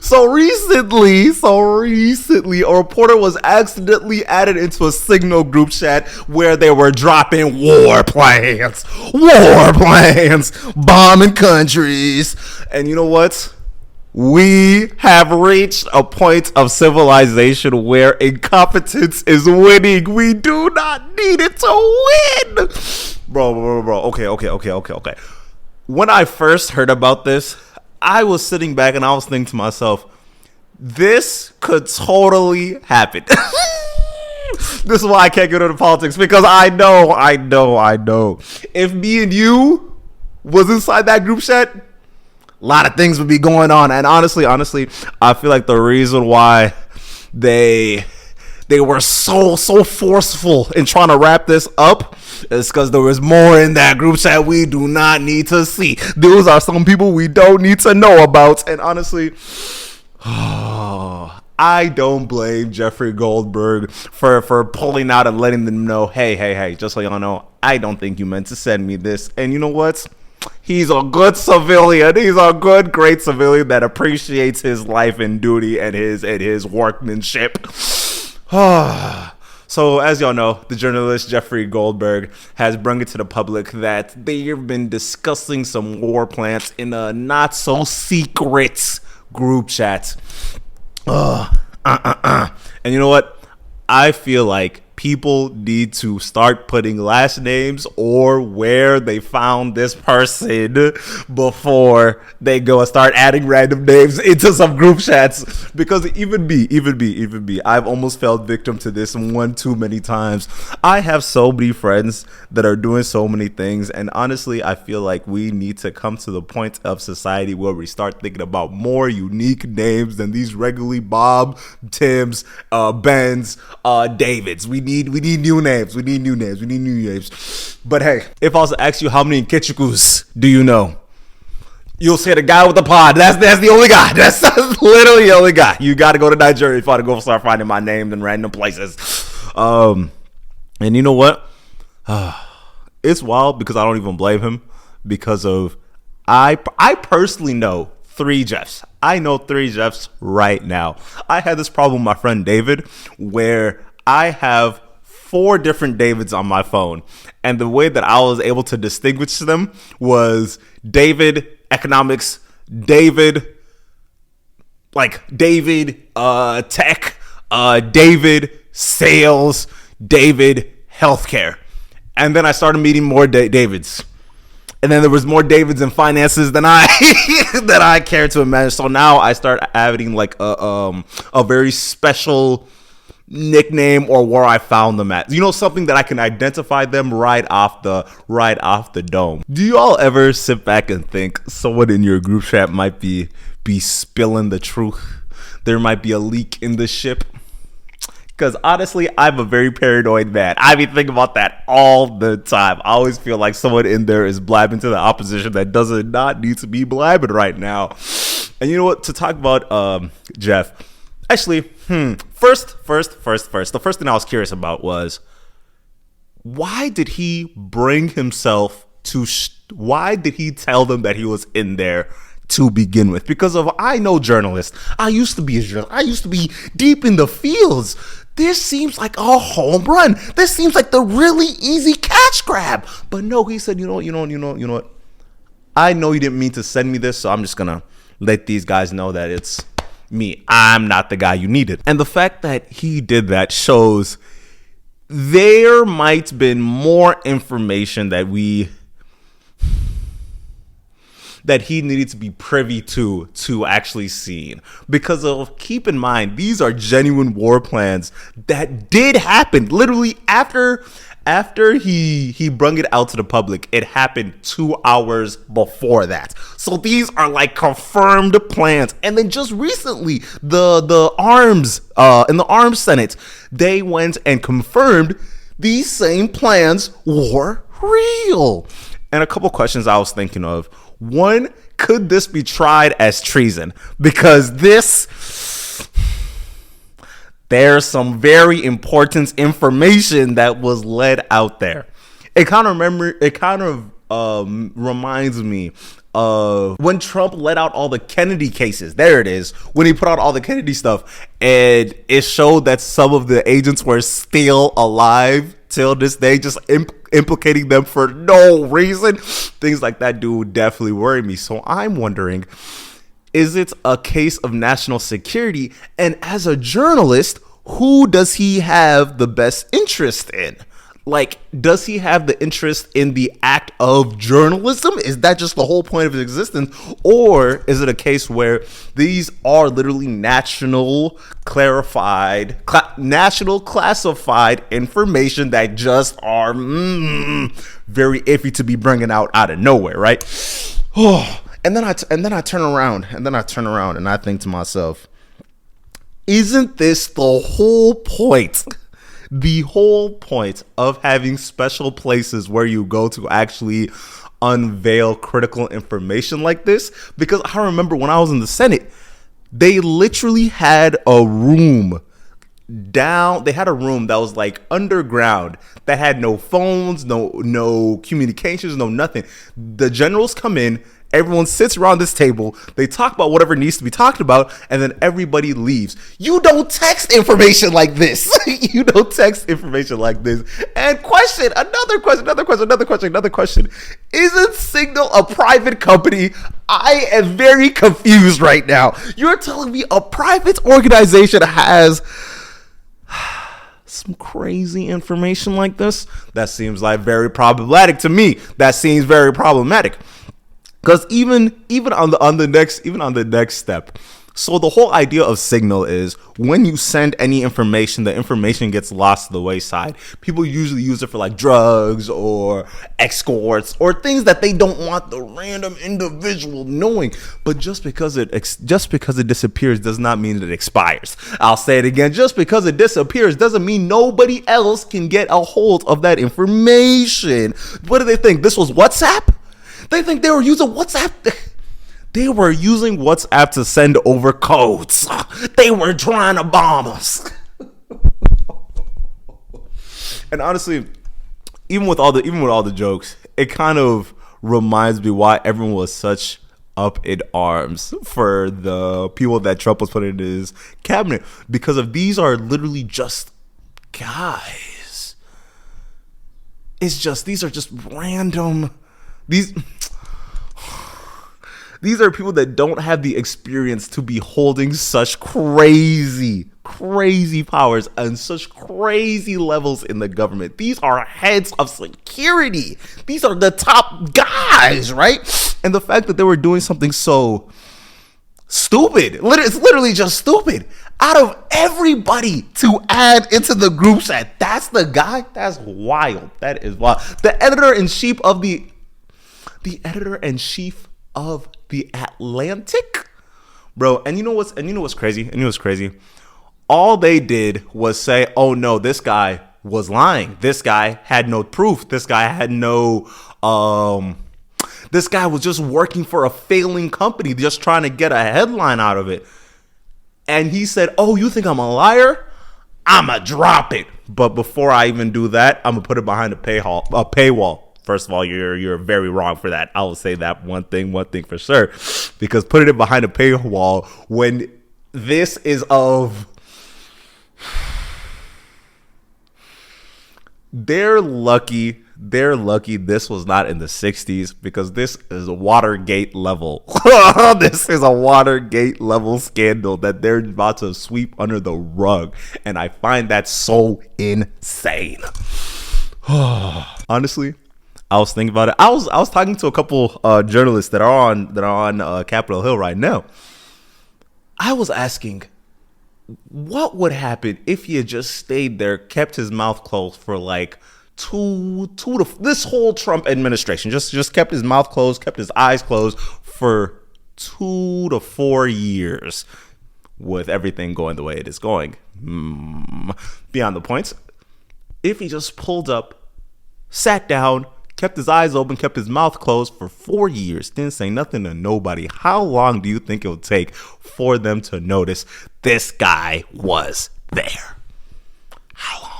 So recently, a reporter was accidentally added into a Signal group chat where they were dropping war plans, bombing countries. And you know what? We have reached a point of civilization where incompetence is winning. We do not need it to win. Bro. Okay. When I first heard about this, I was sitting back and I was thinking to myself, this could totally happen. This is why I can't get into politics, because I know. If me and you was inside that group chat, a lot of things would be going on. And honestly, I feel like the reason why they were so forceful in trying to wrap this up is because there was more in that group chat we do not need to see. Those are some people we don't need to know about. And honestly, I don't blame Jeffrey Goldberg for pulling out and letting them know, hey, just so y'all know, I don't think you meant to send me this. And you know what? He's a good civilian. He's a great civilian that appreciates his life and duty and his workmanship. So, as y'all know, the journalist Jeffrey Goldberg has brought it to the public that they've been discussing some war plans in a not-so-secret group chat. And you know what? I feel like people need to start putting last names or where they found this person before they go and start adding random names into some group chats. Because even me, I've almost fell victim to this one too many times. I have so many friends that are doing so many things, and honestly, I feel like we need to come to the point of society where we start thinking about more unique names than these regularly Bob, Tims, Bens, Davids. We need new names. We need new names. But hey, if I was to ask you how many Ketchukus do you know, you'll say the guy with the pod. That's the only guy. That's literally the only guy. You got to go to Nigeria if you want to go start finding my name in random places. And you know what? It's wild because I don't even blame him, because of I personally know 3 Jeffs. I know 3 Jeffs right now. I had this problem with my friend David where I have 4 different Davids on my phone, and the way that I was able to distinguish them was David economics, David tech, David sales, David healthcare. And then I started meeting more Davids. And then there was more Davids in finances than I cared to imagine. So now I start adding like a very special nickname or where I found them at. You know, something that I can identify them right off the dome. Do you all ever sit back and think someone in your group chat might be spilling the truth? There might be a leak in the ship? Because honestly, I'm a very paranoid man. I be thinking about that all the time. I always feel like someone in there is blabbing to the opposition that does not need to be blabbing right now. And you know what? To talk about Jeff, actually, first, the first thing I was curious about was, why did he bring himself to? Why did he tell them that he was in there to begin with? Because I know journalists. I used to be a journalist. I used to be deep in the fields. This seems like a home run. This seems like the really easy catch grab. But no, he said, you know what? I know you didn't mean to send me this, so I'm just gonna let these guys know that it's me. I'm not the guy you needed. And the fact that he did that shows there might have been more information that he needed to be privy to actually seeing. Because keep in mind, these are genuine war plans that did happen. Literally after he brung it out to the public, it happened 2 hours before that. So these are like confirmed plans. And then just recently, the arms in the arms Senate, they went and confirmed these same plans were real. And a couple questions I was thinking of. One, could this be tried as treason? Because there's some very important information that was led out there. It kind of reminds me when Trump let out all the Kennedy cases. There it is. When he put out all the Kennedy stuff, and it showed that some of the agents were still alive till this day, just implicating them for no reason. Things like that do definitely worry me. So I'm wondering, is it a case of national security? And as a journalist, who does he have the best interest in? Like, does he have the interest in the act of journalism? Is that just the whole point of his existence? Or is it a case where these are literally national classified information that just are very iffy to be bringing out of nowhere, right? And then I turn around and I think to myself, isn't this the whole point? The whole point of having special places where you go to actually unveil critical information like this? Because I remember when I was in the Senate, they literally had a room that was like underground, that had no phones, no communications, no nothing. The generals come in, everyone sits around this table, they talk about whatever needs to be talked about, and then everybody leaves. You don't text information like this. You don't text information like this. And another question. Isn't Signal a private company? I am very confused right now. You're telling me a private organization has some crazy information like this? That seems like very problematic to me. That seems very problematic. Because even on the next step, so the whole idea of Signal is when you send any information, the information gets lost to the wayside. People usually use it for like drugs or escorts or things that they don't want the random individual knowing. But just because it disappears does not mean it expires. I'll say it again. Just because it disappears doesn't mean nobody else can get a hold of that information. What do they think? This was WhatsApp? They think they were using WhatsApp. They were using WhatsApp to send over codes. They were trying to bomb us. And honestly, even with all the jokes, it kind of reminds me why everyone was such up in arms for the people that Trump was putting in his cabinet, because of these are literally just guys. These are just random. These are people that don't have the experience to be holding such crazy powers and such crazy levels in the government. These are heads of security. These are the top guys, right? And the fact that they were doing something so stupid, it's literally just stupid. Out of everybody to add into the group chat, that's the guy? That's wild. That is wild. The editor-in-chief of the Atlantic, bro. And you know what's crazy? All they did was say, "Oh no, this guy was lying. This guy had no proof. This guy had no this guy was just working for a failing company, just trying to get a headline out of it." And he said, "Oh, you think I'm a liar? I'ma drop it. But before I even do that, I'm gonna put it behind a paywall." First of all, you're very wrong for that. I will say that one thing for sure, because putting it behind a paywall when this is of, they're lucky this was not in the 60s, because this is a Watergate level. This is a Watergate level scandal that they're about to sweep under the rug, and I find that so insane. Honestly, I was thinking about it. I was talking to a couple journalists that are on Capitol Hill right now. I was asking, what would happen if he had just stayed there, kept his mouth closed for like this whole Trump administration, just kept his mouth closed, kept his eyes closed for 2 to 4 years, with everything going the way it is going. Beyond the points, if he just pulled up, sat down, kept his eyes open, kept his mouth closed for 4 years, didn't say nothing to nobody, how long do you think it would take for them to notice this guy was there? How long?